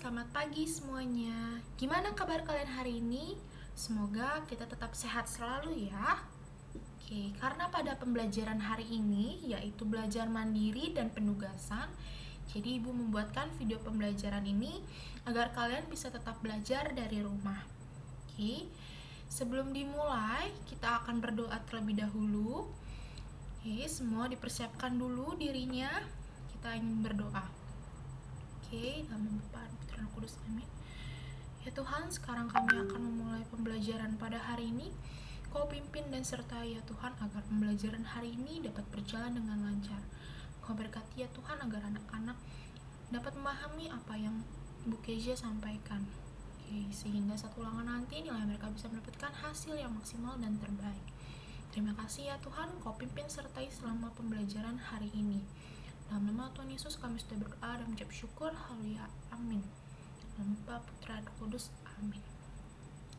selamat pagi semuanya. Gimana kabar kalian hari ini? Semoga kita tetap sehat selalu ya. Oke, karena pada pembelajaran hari ini yaitu belajar mandiri dan penugasan, jadi Ibu membuatkan video pembelajaran ini agar kalian bisa tetap belajar dari rumah. Oke, sebelum dimulai, kita akan berdoa terlebih dahulu. Oke, semua dipersiapkan dulu dirinya. Kita ingin berdoa. Oke, dalam Bapa dan Putra dan Kudus, amin. Ya Tuhan, sekarang kami akan memulai pembelajaran pada hari ini. Kau pimpin dan sertai ya Tuhan agar pembelajaran hari ini dapat berjalan dengan lancar. Kau berkati ya Tuhan agar anak-anak dapat memahami apa yang Bu Kezia sampaikan. Oke, sehingga saat ulangan nanti nilai mereka bisa mendapatkan hasil yang maksimal dan terbaik. Terima kasih ya Tuhan, Kau pimpin sertai selama pembelajaran hari ini. Dalam nama Tuhan Yesus kami sudah berdoa dan mengucap syukur. Haleluya. Amin. Dalam Bapa, Putra, dan Kudus. Amin.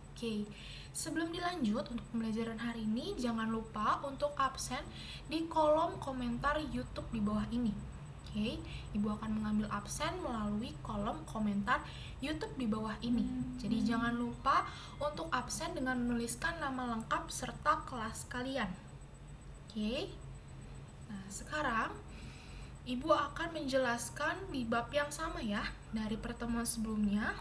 Oke, sebelum dilanjut untuk pembelajaran hari ini, jangan lupa untuk absen di kolom komentar YouTube di bawah ini. Oke, Ibu akan mengambil absen melalui kolom komentar YouTube di bawah ini. Jadi jangan lupa untuk absen dengan menuliskan nama lengkap serta kelas kalian. Oke. Nah, sekarang Ibu akan menjelaskan di bab yang sama ya dari pertemuan sebelumnya,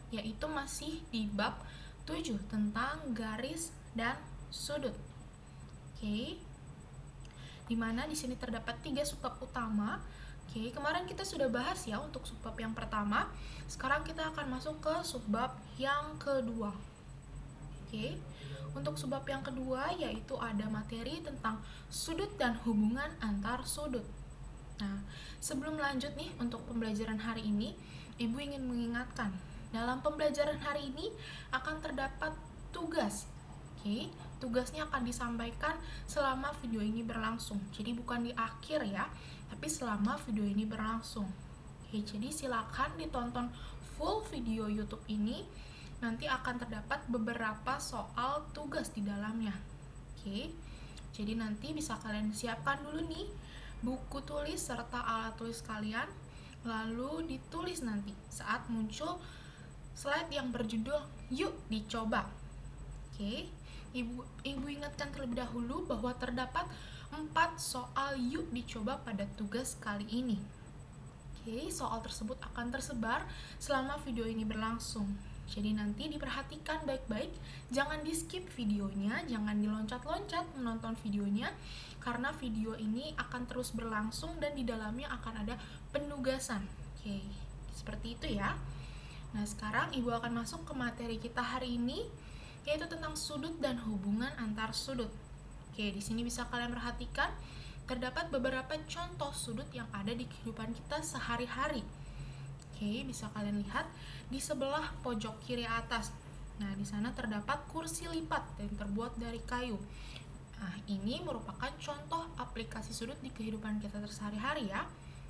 yaitu masih di bab 7 tentang garis dan sudut. Oke. Dimana di sini terdapat 3 subbab utama. Oke, kemarin kita sudah bahas ya untuk subbab yang pertama. Sekarang kita akan masuk ke subbab yang kedua. Oke. Untuk subbab yang kedua yaitu ada materi tentang sudut dan hubungan antar sudut. Nah, sebelum lanjut nih untuk pembelajaran hari ini, Ibu ingin mengingatkan, dalam pembelajaran hari ini akan terdapat tugas. Oke, tugasnya akan disampaikan selama video ini berlangsung. Jadi bukan di akhir ya, tapi selama video ini berlangsung. Oke, jadi silakan ditonton full video YouTube ini. Nanti akan terdapat beberapa soal tugas di dalamnya. Oke. Jadi nanti bisa kalian siapkan dulu nih buku tulis serta alat tulis kalian, lalu ditulis nanti saat muncul slide yang berjudul "Yuk dicoba". Oke, Ibu ingatkan terlebih dahulu bahwa terdapat 4 soal "Yuk dicoba" pada tugas kali ini. Oke, soal tersebut akan tersebar selama video ini berlangsung. Jadi nanti diperhatikan baik-baik, jangan di-skip videonya, jangan diloncat-loncat menonton videonya, karena video ini akan terus berlangsung dan di dalamnya akan ada penugasan. Oke, seperti itu ya. Nah, sekarang Ibu akan masuk ke materi kita hari ini, yaitu tentang sudut dan hubungan antar sudut. Oke, di sini bisa kalian perhatikan, terdapat beberapa contoh sudut yang ada di kehidupan kita sehari-hari. Oke, bisa kalian lihat di sebelah pojok kiri atas. Nah, di sana terdapat kursi lipat yang terbuat dari kayu. Nah, ini merupakan contoh aplikasi sudut di kehidupan kita sehari-hari ya.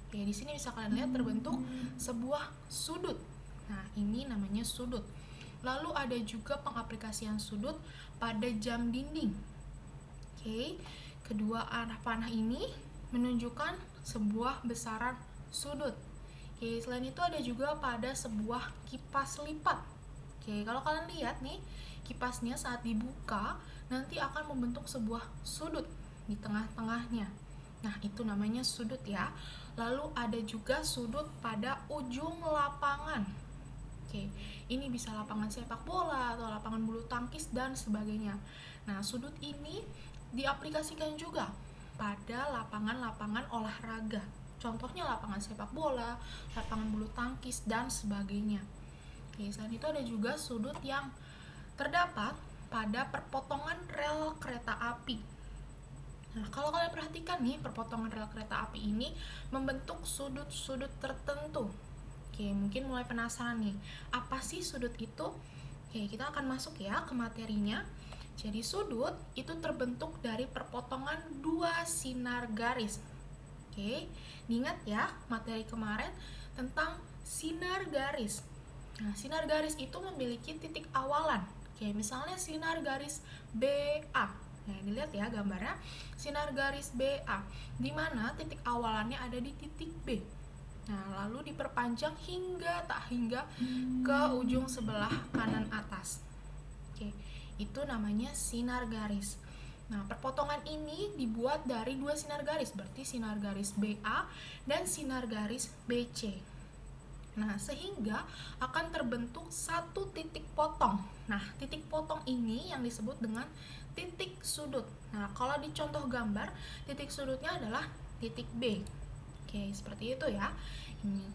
Oke, di sini bisa kalian lihat terbentuk sebuah sudut. Nah, ini namanya sudut. Lalu ada juga pengaplikasian sudut pada jam dinding. Oke, kedua arah panah ini menunjukkan sebuah besaran sudut. Oke, selain itu ada juga pada sebuah kipas lipat. Oke, kalau kalian lihat nih, kipasnya saat dibuka nanti akan membentuk sebuah sudut di tengah-tengahnya. Nah, itu namanya sudut ya. Lalu ada juga sudut pada ujung lapangan. Oke, ini bisa lapangan sepak bola atau lapangan bulu tangkis dan sebagainya. Nah, sudut ini diaplikasikan juga pada lapangan-lapangan olahraga. Contohnya lapangan sepak bola, lapangan bulu tangkis, dan sebagainya. Oke, selain itu ada juga sudut yang terdapat pada perpotongan rel kereta api. Nah, kalau kalian perhatikan nih, perpotongan rel kereta api ini membentuk sudut-sudut tertentu. Oke, mungkin mulai penasaran nih, apa sih sudut itu? Oke, kita akan masuk ya ke materinya. Jadi sudut itu terbentuk dari perpotongan 2 sinar garis. Oke, diingat ya materi kemarin tentang sinar garis. Nah, sinar garis itu memiliki titik awalan. Oke, misalnya sinar garis BA. Nah, dilihat ya gambarnya, sinar garis BA, di mana titik awalannya ada di titik B. Nah, lalu diperpanjang hingga ke ujung sebelah kanan atas. Oke, itu namanya sinar garis. Nah, perpotongan ini dibuat dari dua sinar garis, berarti sinar garis BA dan sinar garis BC. Nah, sehingga akan terbentuk satu titik potong. Nah, titik potong ini yang disebut dengan titik sudut. Nah, kalau di contoh gambar, titik sudutnya adalah titik B. Oke, seperti itu ya.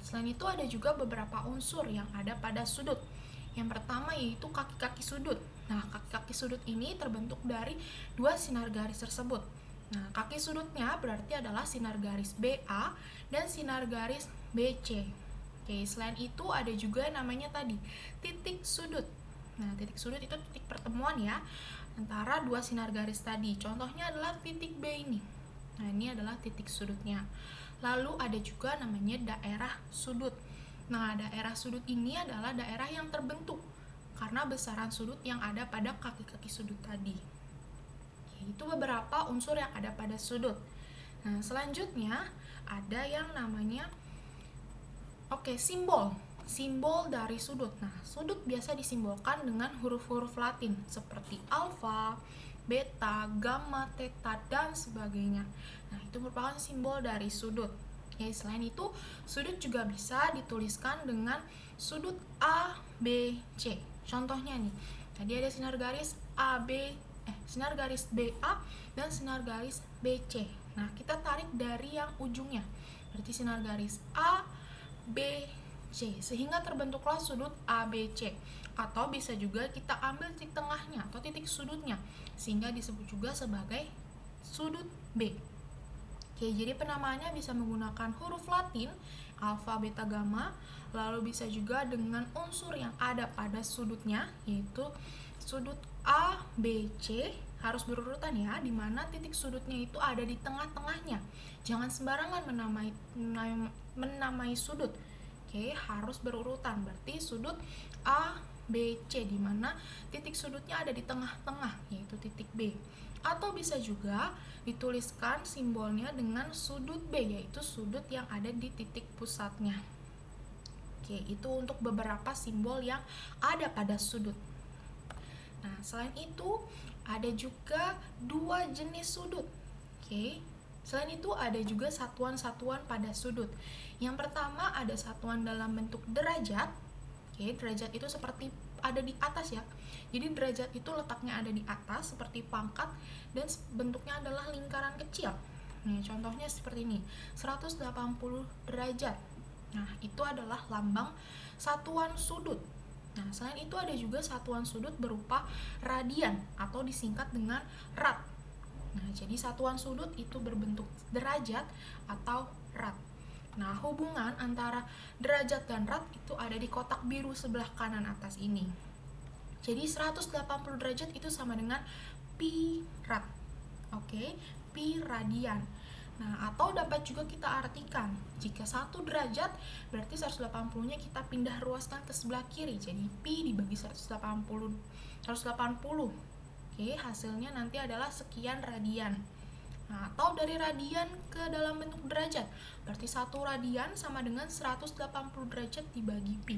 Selain itu ada juga beberapa unsur yang ada pada sudut. Yang pertama yaitu kaki-kaki sudut. Nah, kaki-kaki sudut ini terbentuk dari dua sinar garis tersebut. Nah, kaki sudutnya berarti adalah sinar garis BA dan sinar garis BC. Oke, selain itu ada juga namanya tadi titik sudut. Nah, titik sudut itu titik pertemuan ya antara dua sinar garis tadi. Contohnya adalah titik B ini. Nah, ini adalah titik sudutnya. Lalu ada juga namanya daerah sudut. Nah, daerah sudut ini adalah daerah yang terbentuk karena besaran sudut yang ada pada kaki-kaki sudut tadi. Itu beberapa unsur yang ada pada sudut. Nah, selanjutnya ada yang namanya simbol. Simbol dari sudut. Nah, sudut biasa disimbolkan dengan huruf-huruf Latin seperti alfa, beta, gamma, theta, dan sebagainya. Nah, itu merupakan simbol dari sudut. Oke, selain itu, sudut juga bisa dituliskan dengan sudut A, B, C. Contohnya nih, tadi ada sinar garis sinar garis BA dan sinar garis BC. Nah, kita tarik dari yang ujungnya. Berarti sinar garis A, B, C, sehingga terbentuklah sudut ABC. Atau bisa juga kita ambil titik tengahnya atau titik sudutnya, sehingga disebut juga sebagai sudut B. Oke, jadi penamaannya bisa menggunakan huruf Latin, alfa, beta, gamma, lalu bisa juga dengan unsur yang ada pada sudutnya, yaitu sudut A, B, C, harus berurutan ya, dimana titik sudutnya itu ada di tengah-tengahnya. Jangan sembarangan menamai sudut. Oke, harus berurutan. Berarti sudut A, B, C, dimana titik sudutnya ada di tengah-tengah, yaitu titik B. Atau bisa juga dituliskan simbolnya dengan sudut B, yaitu sudut yang ada di titik pusatnya. Oke, itu untuk beberapa simbol yang ada pada sudut. Nah, selain itu ada juga dua jenis sudut. Oke, selain itu ada juga satuan-satuan pada sudut. Yang pertama ada satuan dalam bentuk derajat. Oke, derajat itu seperti ada di atas ya. Jadi derajat itu letaknya ada di atas seperti pangkat dan bentuknya adalah lingkaran kecil. Nih, contohnya seperti ini, 180 derajat. Nah, itu adalah lambang satuan sudut. Nah, selain itu ada juga satuan sudut berupa radian atau disingkat dengan rad. Nah, jadi satuan sudut itu berbentuk derajat atau rad. Nah, hubungan antara derajat dan rad itu ada di kotak biru sebelah kanan atas ini. Jadi 180 derajat itu sama dengan pi rad. Oke, pi radian. Nah, atau dapat juga kita artikan, jika 1 derajat berarti 180-nya kita pindah ruaskan ke sebelah kiri. Jadi pi dibagi 180. Oke, hasilnya nanti adalah sekian radian. Nah, atau dari radian ke dalam bentuk derajat. Berarti 1 radian sama dengan 180 derajat dibagi pi.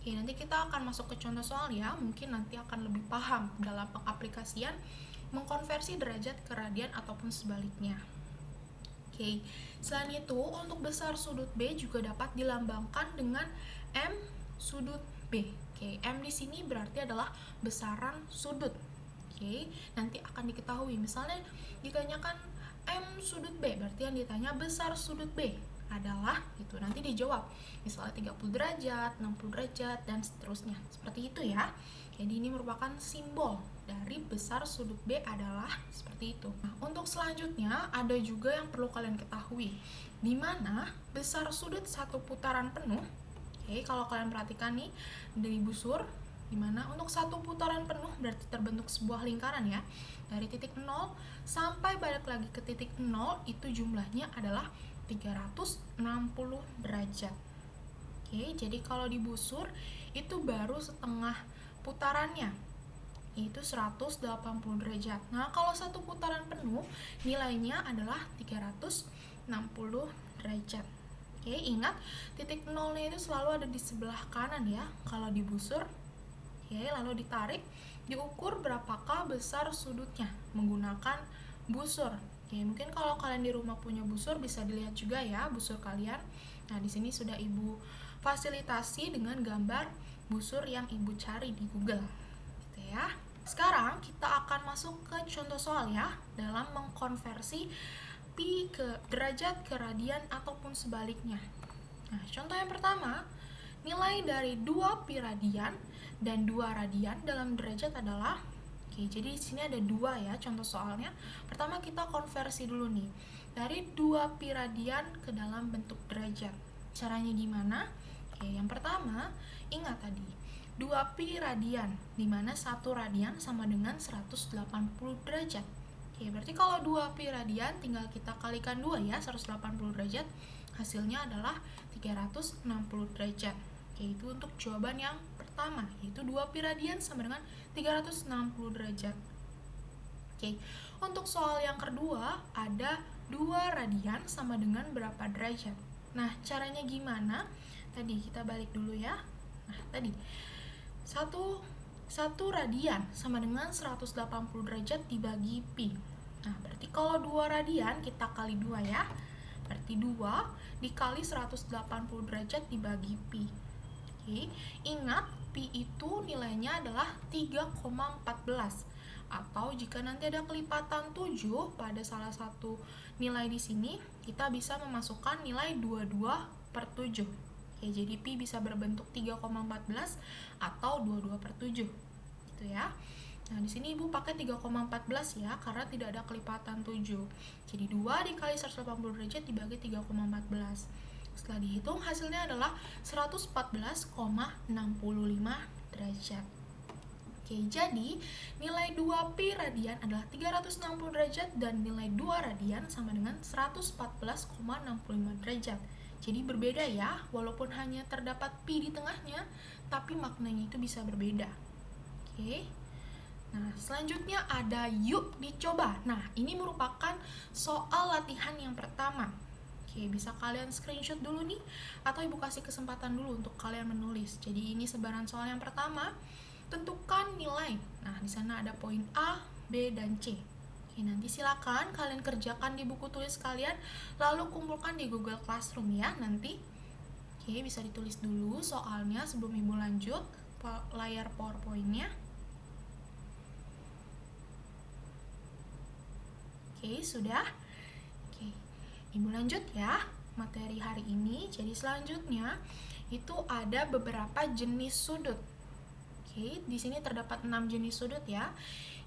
Oke, nanti kita akan masuk ke contoh soal ya. Mungkin nanti akan lebih paham dalam pengaplikasian mengkonversi derajat ke radian ataupun sebaliknya. Oke, selain itu untuk besar sudut B juga dapat dilambangkan dengan M sudut B. Oke, M di sini berarti adalah besaran sudut. Oke, nanti akan diketahui. Misalnya ditanyakan M sudut B, berarti yang ditanya besar sudut B adalah itu, nanti dijawab misalnya 30 derajat, 60 derajat, dan seterusnya. Seperti itu ya. Jadi ini merupakan simbol dari besar sudut B adalah seperti itu. Nah, untuk selanjutnya ada juga yang perlu kalian ketahui, di mana besar sudut satu putaran penuh. Oke, kalau kalian perhatikan nih dari busur, di mana untuk satu putaran penuh berarti terbentuk sebuah lingkaran ya. Dari titik 0 sampai balik lagi ke titik 0 itu jumlahnya adalah 360 derajat. Oke, jadi kalau di busur itu baru setengah putarannya, yaitu 180 derajat. Nah, kalau satu putaran penuh nilainya adalah 360 derajat. Oke, ingat titik nolnya itu selalu ada di sebelah kanan ya kalau di busur. Oke, lalu ditarik, diukur berapakah besar sudutnya menggunakan busur. Oke, mungkin kalau kalian di rumah punya busur bisa dilihat juga ya busur kalian. Nah, di sini sudah Ibu fasilitasi dengan gambar busur yang Ibu cari di Google. Gitu ya. Sekarang kita akan masuk ke contoh soal ya dalam mengkonversi pi ke derajat ke radian ataupun sebaliknya. Nah, contoh yang pertama, nilai dari 2 pi radian dan 2 radian dalam derajat adalah, oke, jadi di sini ada 2 ya contoh soalnya. Pertama kita konversi dulu nih. Dari 2 pi radian ke dalam bentuk derajat. Caranya gimana? Oke, yang pertama, ingat tadi 2 pi radian, di mana 1 radian sama dengan 180 derajat. Oke, berarti kalau 2 pi radian tinggal kita kalikan 2 ya, 180 derajat. Hasilnya adalah 360 derajat. Oke, itu untuk jawaban yang pertama, yaitu 2 pi radian sama dengan 360 derajat. Oke, untuk soal yang kedua, ada 2 radian sama dengan berapa derajat. Nah, caranya gimana? Tadi kita balik dulu ya. Nah, tadi 1 radian sama dengan 180 derajat dibagi pi. Nah, berarti kalau 2 radian kita kali 2 ya. Berarti 2 dikali 180 derajat dibagi pi. Oke, ingat pi itu nilainya adalah 3,14. Atau jika nanti ada kelipatan 7 pada salah satu nilai di sini, kita bisa memasukkan nilai 22/7. Oke, jadi pi bisa berbentuk 3,14 atau 22/7. Gitu ya. Nah, di sini Ibu pakai 3,14 ya, karena tidak ada kelipatan 7. Jadi 2 dikali 180 derajat dibagi 3,14. Setelah dihitung, hasilnya adalah 114,65 derajat. Oke, jadi nilai 2 pi radian adalah 360 derajat dan nilai 2 radian sama dengan 114,65 derajat. Jadi berbeda ya, walaupun hanya terdapat pi di tengahnya, tapi maknanya itu bisa berbeda. Oke. Nah, selanjutnya ada yuk dicoba. Nah, ini merupakan soal latihan yang pertama. Oke, bisa kalian screenshot dulu nih, atau Ibu kasih kesempatan dulu untuk kalian menulis. Jadi ini sebaran soal yang pertama. Tentukan nilai. Nah, di sana ada poin A, B, dan C. Oke, nanti silakan kalian kerjakan di buku tulis kalian, lalu kumpulkan di Google Classroom ya nanti. Oke, bisa ditulis dulu soalnya sebelum Ibu lanjut layar PowerPoint-nya. Oke, sudah. Oke, Ibu lanjut ya materi hari ini. Jadi selanjutnya itu ada beberapa jenis sudut. Oke, di sini terdapat 6 jenis sudut ya.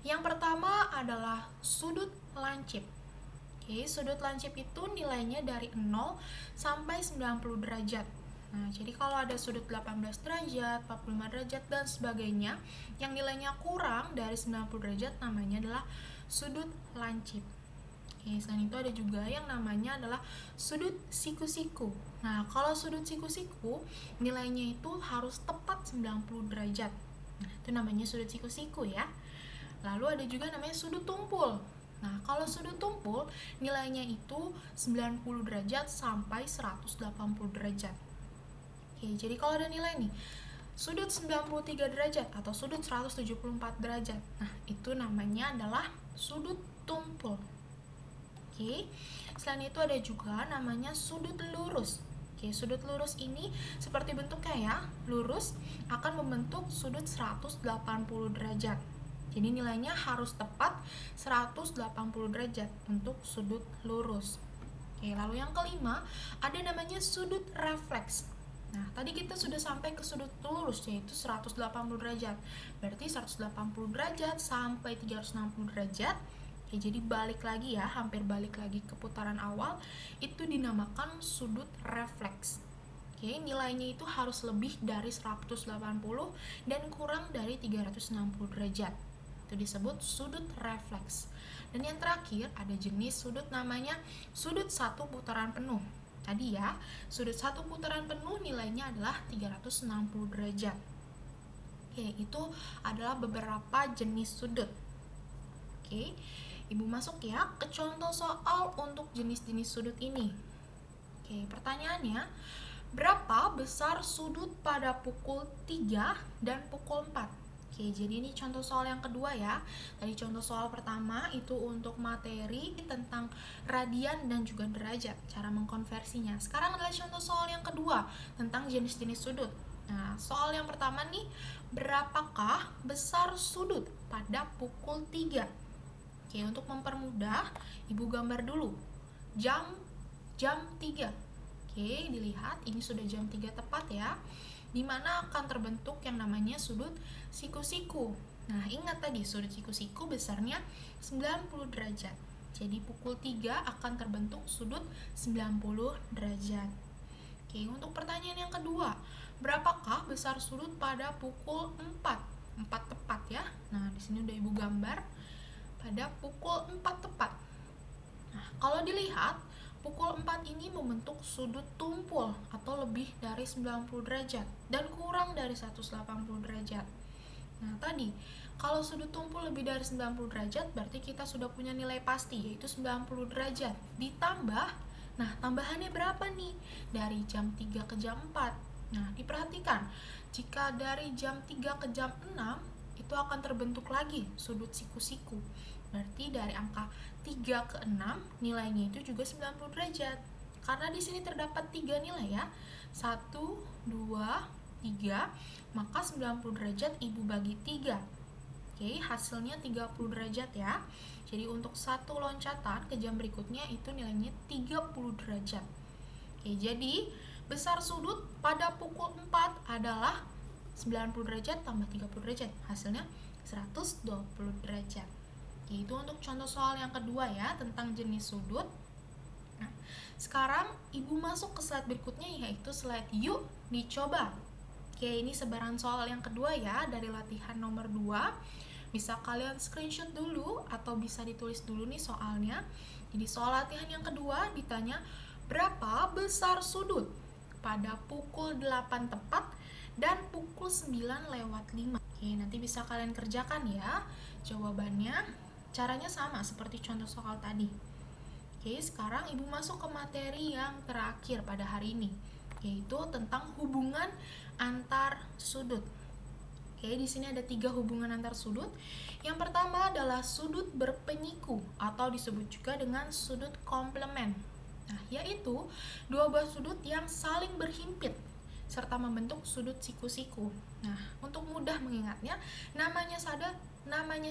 Yang pertama adalah sudut lancip. Oke, sudut lancip itu nilainya dari 0 sampai 90 derajat. Nah, jadi kalau ada sudut 18 derajat, 45 derajat, dan sebagainya, yang nilainya kurang dari 90 derajat namanya adalah sudut lancip. Oke, selain itu ada juga yang namanya adalah sudut siku-siku. Nah, kalau sudut siku-siku, nilainya itu harus tepat 90 derajat. Nah, itu namanya sudut siku-siku ya. Lalu ada juga namanya sudut tumpul. Nah, kalau sudut tumpul, nilainya itu 90 derajat sampai 180 derajat. Oke, jadi kalau ada nilai nih, sudut 93 derajat atau sudut 174 derajat. Nah, itu namanya adalah sudut tumpul. Oke, selain itu ada juga namanya sudut lurus. Oke, sudut lurus ini seperti bentuknya ya, lurus akan membentuk sudut 180 derajat. Jadi nilainya harus tepat 180 derajat untuk sudut lurus. Oke, lalu yang kelima ada namanya sudut refleks. Nah, tadi kita sudah sampai ke sudut lurus yaitu 180 derajat. Berarti 180 derajat sampai 360 derajat. Oke, jadi balik lagi ya, hampir balik lagi ke putaran awal, itu dinamakan sudut refleks. Oke, nilainya itu harus lebih dari 180 dan kurang dari 360 derajat. Itu disebut sudut refleks. Dan yang terakhir ada jenis sudut namanya sudut satu putaran penuh. Tadi ya, sudut satu putaran penuh nilainya adalah 360 derajat. Oke, itu adalah beberapa jenis sudut. Oke, Ibu masuk ya ke contoh soal untuk jenis-jenis sudut ini. Oke, pertanyaannya, berapa besar sudut pada pukul 3 dan pukul 4? Oke, jadi ini contoh soal yang kedua ya. Tadi contoh soal pertama itu untuk materi tentang radian dan juga derajat, cara mengkonversinya. Sekarang adalah contoh soal yang kedua tentang jenis-jenis sudut. Nah, soal yang pertama nih, berapakah besar sudut pada pukul 3? Oke, untuk mempermudah, Ibu gambar dulu. Jam 3. Oke, dilihat ini sudah jam 3 tepat ya. Di mana akan terbentuk yang namanya sudut siku-siku. Nah, ingat tadi sudut siku-siku besarnya 90 derajat. Jadi pukul 3 akan terbentuk sudut 90 derajat. Oke, untuk pertanyaan yang kedua, berapakah besar sudut pada pukul 4? 4 tepat ya. Nah, di sini udah Ibu gambar pada pukul 4 tepat. Nah, kalau dilihat pukul 4 ini membentuk sudut tumpul atau lebih dari 90 derajat dan kurang dari 180 derajat. Nah, tadi kalau sudut tumpul lebih dari 90 derajat berarti kita sudah punya nilai pasti yaitu 90 derajat. Ditambah, nah tambahannya berapa nih? Dari jam 3 ke jam 4. Nah, diperhatikan, jika dari jam 3 ke jam 6 itu akan terbentuk lagi sudut siku-siku. Berarti dari angka 3 ke 6 nilainya itu juga 90 derajat. Karena di sini terdapat 3 nilai ya. 1, 2, 3, maka 90 derajat Ibu bagi 3. Oke, hasilnya 30 derajat ya. Jadi untuk satu loncatan ke jam berikutnya itu nilainya 30 derajat. Oke, jadi besar sudut pada pukul 4 adalah 90 derajat tambah 30 derajat. Hasilnya 120 derajat. Itu untuk contoh soal yang kedua ya, tentang jenis sudut. Nah, sekarang Ibu masuk ke slide berikutnya yaitu slide yuk dicoba. Oke, ini sebaran soal yang kedua ya, dari latihan nomor 2. Bisa kalian screenshot dulu atau bisa ditulis dulu nih soalnya. Jadi soal latihan yang kedua ditanya, berapa besar sudut pada pukul 8 tepat dan pukul 9 lewat 5. Oke, nanti bisa kalian kerjakan ya jawabannya. Caranya sama seperti contoh soal tadi. Oke, sekarang Ibu masuk ke materi yang terakhir pada hari ini, yaitu tentang hubungan antar sudut. Oke, di sini ada 3 hubungan antar sudut. Yang pertama adalah sudut berpenyiku atau disebut juga dengan sudut komplement. Nah, yaitu dua buah sudut yang saling berhimpit serta membentuk sudut siku-siku. Nah, untuk mudah mengingatnya, namanya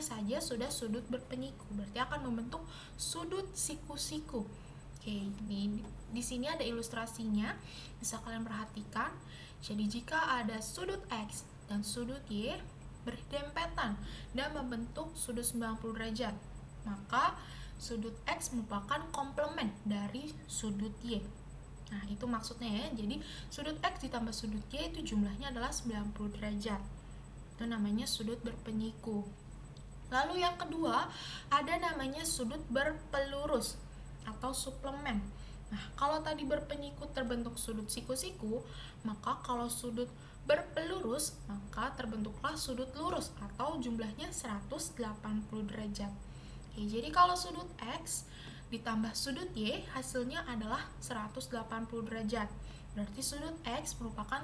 saja sudah sudut berpenyiku, berarti akan membentuk sudut siku-siku. Oke, di sini ada ilustrasinya, bisa kalian perhatikan. Jadi jika ada sudut X dan sudut Y berdempetan dan membentuk sudut 90 derajat, maka sudut X merupakan komplement dari sudut Y. Nah, itu maksudnya ya. Jadi sudut X ditambah sudut Y itu jumlahnya adalah 90 derajat. Itu namanya sudut berpenyiku. Lalu yang kedua, ada namanya sudut berpelurus atau suplemen. Nah, kalau tadi berpenyiku terbentuk sudut siku-siku, maka kalau sudut berpelurus, maka terbentuklah sudut lurus atau jumlahnya 180 derajat. Oke, jadi kalau sudut X ditambah sudut Y, hasilnya adalah 180 derajat. Berarti sudut X merupakan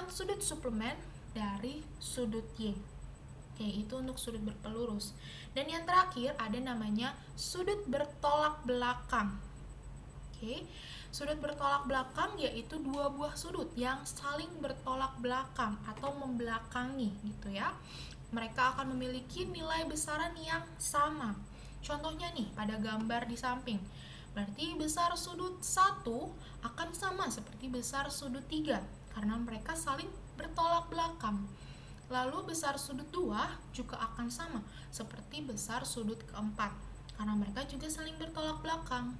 sudut suplemen dari sudut Y. Oke, itu untuk sudut berpelurus. Dan yang terakhir ada namanya sudut bertolak belakang. Oke, sudut bertolak belakang yaitu dua buah sudut yang saling bertolak belakang atau membelakangi gitu ya. Mereka akan memiliki nilai besaran yang sama. Contohnya nih, pada gambar di samping. Berarti besar sudut 1 akan sama seperti besar sudut 3 karena mereka saling bertolak belakang. Lalu besar sudut 2 juga akan sama seperti besar sudut keempat karena mereka juga saling bertolak belakang.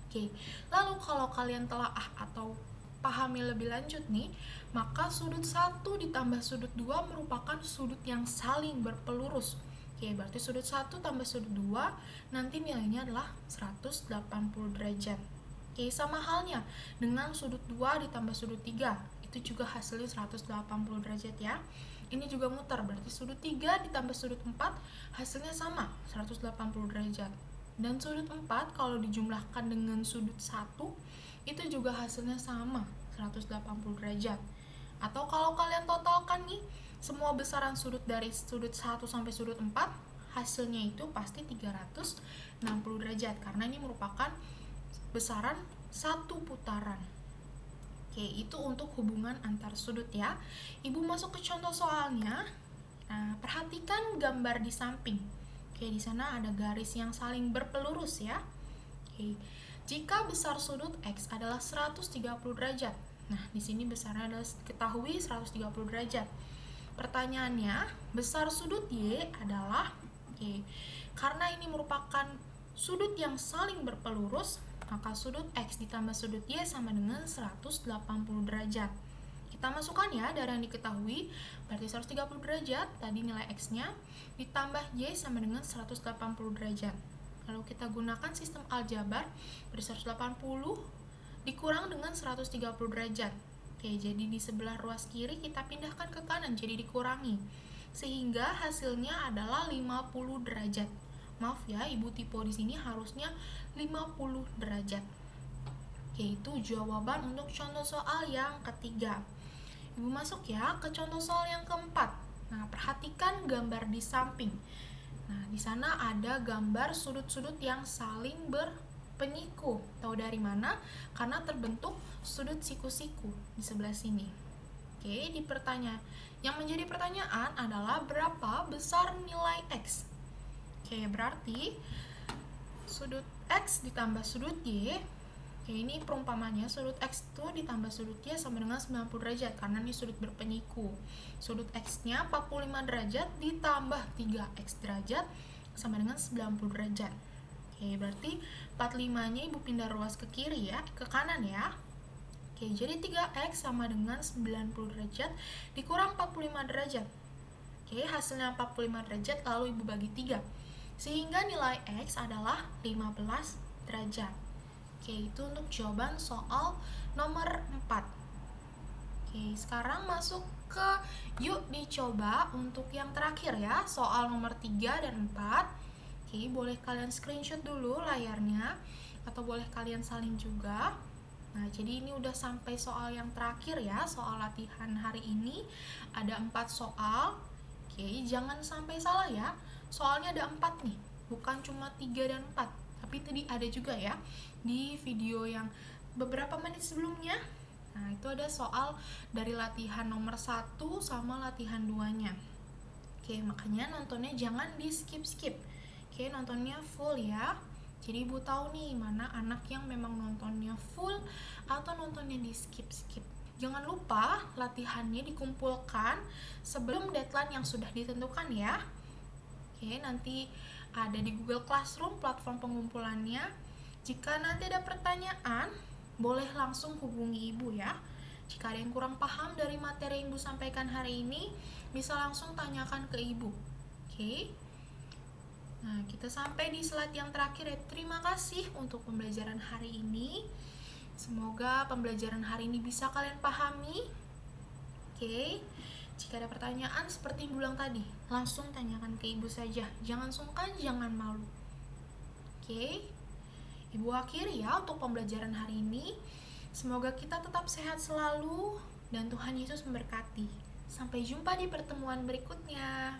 Oke, lalu kalau kalian telaah atau pahami lebih lanjut nih, maka sudut 1 ditambah sudut 2 merupakan sudut yang saling berpelurus. Oke, berarti sudut 1 tambah sudut 2 nanti nilainya adalah 180 derajat. Oke, sama halnya dengan sudut 2 ditambah sudut 3, itu juga hasilnya 180 derajat ya. Ini juga muter, berarti sudut 3 ditambah sudut 4 hasilnya sama, 180 derajat. Dan sudut 4 kalau dijumlahkan dengan sudut 1 itu juga hasilnya sama, 180 derajat. Atau kalau kalian totalkan nih, semua besaran sudut dari sudut 1 sampai sudut 4, hasilnya itu pasti 360 derajat karena ini merupakan besaran satu putaran. Oke, itu untuk hubungan antar sudut ya. Ibu masuk ke contoh soalnya. Nah, perhatikan gambar di samping. Oke, di sana ada garis yang saling berpelurus ya. Oke. Jika besar sudut X adalah 130 derajat. Nah, di sini besarnya adalah ketahui 130 derajat. Pertanyaannya, besar sudut Y adalah karena ini merupakan sudut yang saling berpelurus, maka sudut X ditambah sudut Y sama dengan 180 derajat. Kita masukkan ya dari yang diketahui, berarti 130 derajat, tadi nilai X-nya, ditambah Y sama dengan 180 derajat. Lalu kita gunakan sistem aljabar, berarti 180 dikurang dengan 130 derajat. Oke, jadi di sebelah ruas kiri kita pindahkan ke kanan, jadi dikurangi. Sehingga hasilnya adalah 50 derajat. Maaf ya, Ibu tipe di sini harusnya 50 derajat. Oke, itu jawaban untuk contoh soal yang ketiga. Ibu masuk ya ke contoh soal yang keempat. Nah, perhatikan gambar di samping. Nah, di sana ada gambar sudut-sudut yang saling berpenyiku. Tahu dari mana? Karena terbentuk sudut siku-siku di sebelah sini. Oke, yang menjadi pertanyaan adalah berapa besar nilai X? Oke, berarti sudut X ditambah sudut Y. Oke, ini perumpamannya sudut X itu ditambah sudut Y sama dengan 90 derajat karena ini sudut berpenyiku. Sudut X-nya 45 derajat ditambah 3X derajat sama dengan 90 derajat. Oke, berarti 45-nya Ibu pindah ruas ke kiri ya, ke kanan ya. Oke, jadi 3X sama dengan 90 derajat dikurang 45 derajat. Oke, hasilnya 45 derajat lalu Ibu bagi 3. Sehingga nilai X adalah 15 derajat. Oke, itu untuk jawaban soal nomor 4. Oke, sekarang masuk ke yuk dicoba untuk yang terakhir ya, soal nomor 3 dan 4. Oke, boleh kalian screenshot dulu layarnya atau boleh kalian salin juga. Nah, jadi ini udah sampai soal yang terakhir ya, soal latihan hari ini. Ada 4 soal. Oke, jangan sampai salah ya. Soalnya ada 4 nih, bukan cuma 3 dan 4. Tapi tadi ada juga ya di video yang beberapa menit sebelumnya. Nah, itu ada soal dari latihan nomor 1 sama latihan 2-nya. Oke, makanya nontonnya jangan di skip-skip. Oke, nontonnya full ya. Jadi Ibu tahu nih mana anak yang memang nontonnya full atau nontonnya di skip-skip. Jangan lupa latihannya dikumpulkan sebelum deadline yang sudah ditentukan ya. Oke, nanti ada di Google Classroom platform pengumpulannya. Jika nanti ada pertanyaan, boleh langsung hubungi Ibu ya. Jika ada yang kurang paham dari materi yang Ibu sampaikan hari ini, bisa langsung tanyakan ke Ibu. Oke. Nah, kita sampai di slide yang terakhir ya. Terima kasih untuk pembelajaran hari ini. Semoga pembelajaran hari ini bisa kalian pahami. Oke. Jika ada pertanyaan seperti Ibu bilang tadi, langsung tanyakan ke Ibu saja. Jangan sungkan, jangan malu. Oke. Ibu akhiri ya untuk pembelajaran hari ini. Semoga kita tetap sehat selalu dan Tuhan Yesus memberkati. Sampai jumpa di pertemuan berikutnya.